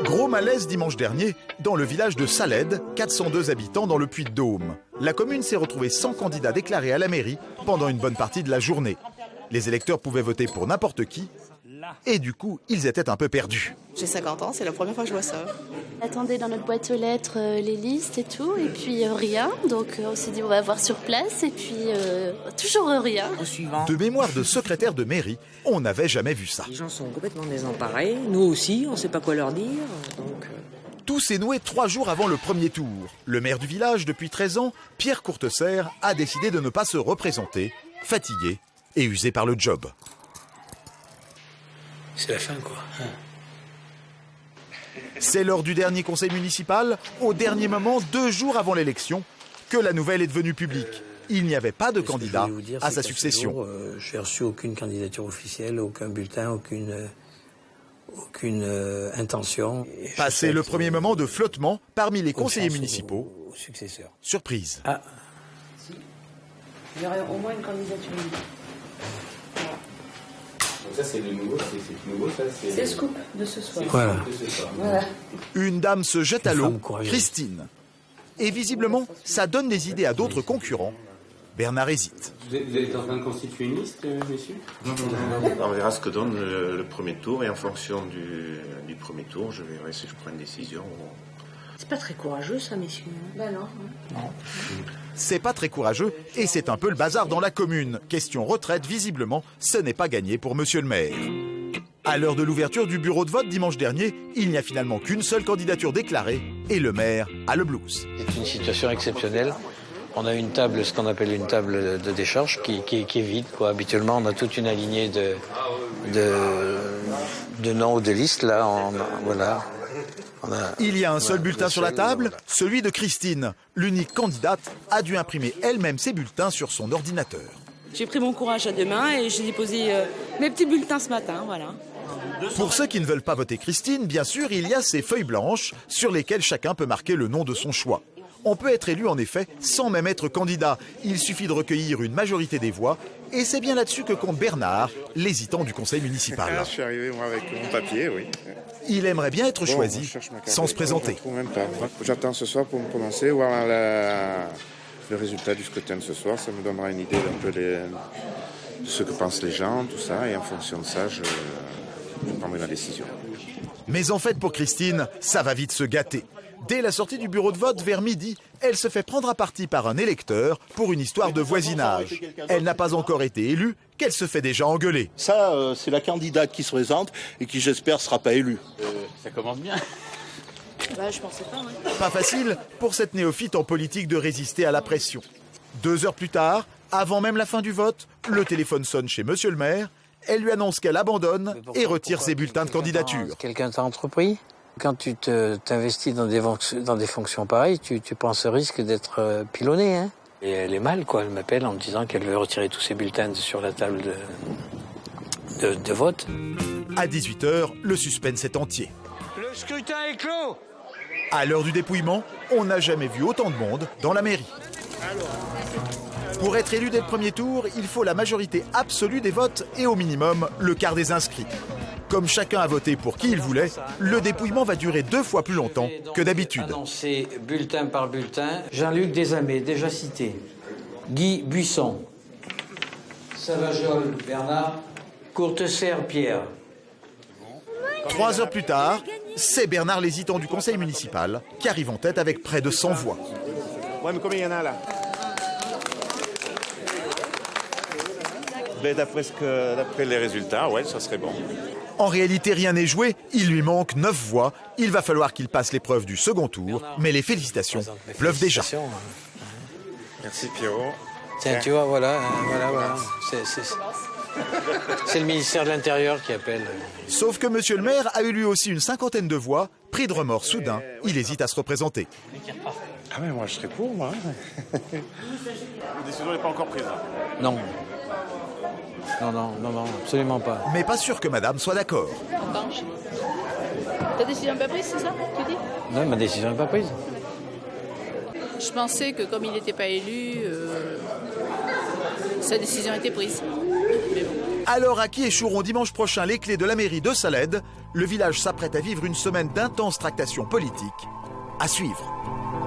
Gros malaise dimanche dernier dans le village de Salède, 402 habitants dans le Puy-de-Dôme. La commune s'est retrouvée sans candidat déclaré à la mairie pendant une bonne partie de la journée. Les électeurs pouvaient voter pour n'importe qui et du coup, ils étaient un peu perdus. J'ai 50 ans, c'est la première fois que je vois ça. Attendez dans notre boîte aux lettres les listes et tout, et puis rien. Donc on s'est dit on va voir sur place, et puis toujours rien. De mémoire de secrétaire de mairie, on n'avait jamais vu ça. Les gens sont complètement désemparés, nous aussi, on ne sait pas quoi leur dire. Tout s'est noué 3 jours avant le premier tour. Le maire du village, depuis 13 ans, Pierre Courteserre, a décidé de ne pas se représenter, fatigué et usé par le job. C'est la fin, quoi. C'est lors du dernier conseil municipal, au dernier moment, 2 jours avant l'élection, que la nouvelle est devenue publique. Il n'y avait pas de candidat à sa succession. Je n'ai reçu aucune candidature officielle, aucun bulletin, aucune intention. Passé le premier moment de flottement parmi les conseillers municipaux, surprise. Ah. Il y aurait au moins une candidature. Ça, c'est le nouveau, c'est nouveau, ça, c'est le scoop de ce soir. Voilà. Une dame se jette à l'eau, Christine. Et visiblement, ça donne des idées à d'autres concurrents. Bernard hésite. Vous êtes en train de constituer une liste, messieurs ? Non. On verra ce que donne le premier tour, et en fonction du premier tour, je verrai si je prends une décision. C'est pas très courageux, ça, messieurs. Ben non. C'est pas très courageux, et c'est un peu le bazar dans la commune. Question retraite, visiblement, ce n'est pas gagné pour monsieur le maire. À l'heure de l'ouverture du bureau de vote dimanche dernier, il n'y a finalement qu'une seule candidature déclarée, et le maire a le blues. C'est une situation exceptionnelle. On a une table, ce qu'on appelle une table de décharge, qui est vide, quoi. Habituellement, on a toute une alignée de noms ou de listes. Là, voilà. Il y a un seul bulletin sur la table, celui de Christine. L'unique candidate a dû imprimer elle-même ses bulletins sur son ordinateur. J'ai pris mon courage à deux mains et j'ai déposé mes petits bulletins ce matin, voilà. Pour ceux qui ne veulent pas voter Christine, bien sûr, il y a ces feuilles blanches sur lesquelles chacun peut marquer le nom de son choix. On peut être élu en effet sans même être candidat. Il suffit de recueillir une majorité des voix et c'est bien là-dessus que compte Bernard, l'hésitant du conseil municipal. Je suis arrivé moi avec mon papier, oui. Il aimerait bien être choisi sans se présenter. Je même pas. J'attends ce soir pour me prononcer, voir le résultat du scrutin de ce soir. Ça me donnera une idée d'un peu de ce que pensent les gens, tout ça. Et en fonction de ça, je prendrai ma décision. Mais en fait, pour Christine, ça va vite se gâter. Dès la sortie du bureau de vote vers midi, elle se fait prendre à partie par un électeur pour une histoire de voisinage. Elle n'a pas encore été élue, qu'elle se fait déjà engueuler. Ça, c'est la candidate qui se présente et qui, j'espère, ne sera pas élue. Ça commence bien. Je pensais pas, oui. Pas facile pour cette néophyte en politique de résister à la pression. 2 heures plus tard, avant même la fin du vote, le téléphone sonne chez monsieur le maire. Elle lui annonce qu'elle abandonne et retire ses bulletins de candidature. Quelqu'un t'a entrepris ? Quand tu t'investis dans des fonctions pareilles, tu prends ce risque d'être pilonné. Hein. Et elle est mal, quoi. Elle m'appelle en me disant qu'elle veut retirer tous ses bulletins sur la table de vote. À 18h, le suspense est entier. Le scrutin est clos. À l'heure du dépouillement, on n'a jamais vu autant de monde dans la mairie. Pour être élu dès le premier tour, il faut la majorité absolue des votes et au minimum le quart des inscrits. Comme chacun a voté pour qui il voulait, le dépouillement va durer 2 fois plus longtemps que d'habitude. Annoncé bulletin par bulletin. Jean-Luc Desamé, déjà cité. Guy Buisson. Savajol, Bernard. Courteserre, Pierre. 3 heures plus tard, c'est Bernard l'hésitant du conseil municipal qui arrive en tête avec près de 100 voix. Ouais, mais combien il y en a là ? D'après les résultats, ouais, ça serait bon. En réalité, rien n'est joué, il lui manque 9 voix. Il va falloir qu'il passe l'épreuve du second tour, mais les félicitations pleuvent déjà. Merci Pierrot. Tiens, tu vois, voilà. C'est le ministère de l'Intérieur qui appelle. Sauf que monsieur le maire a eu lui aussi une 50aine de voix. Pris de remords soudain, il hésite à se représenter. Ah mais moi je serais pour, moi. La décision n'est pas encore prise. Non, absolument pas. Mais pas sûr que madame soit d'accord. Ta décision n'est pas prise, c'est ça, tu dis ? Non, ma décision n'est pas prise. Je pensais que comme il n'était pas élu, sa décision était prise. Mais bon. Alors à qui échoueront dimanche prochain les clés de la mairie de Salède ? le village s'apprête à vivre une semaine d'intenses tractations politiques. À suivre.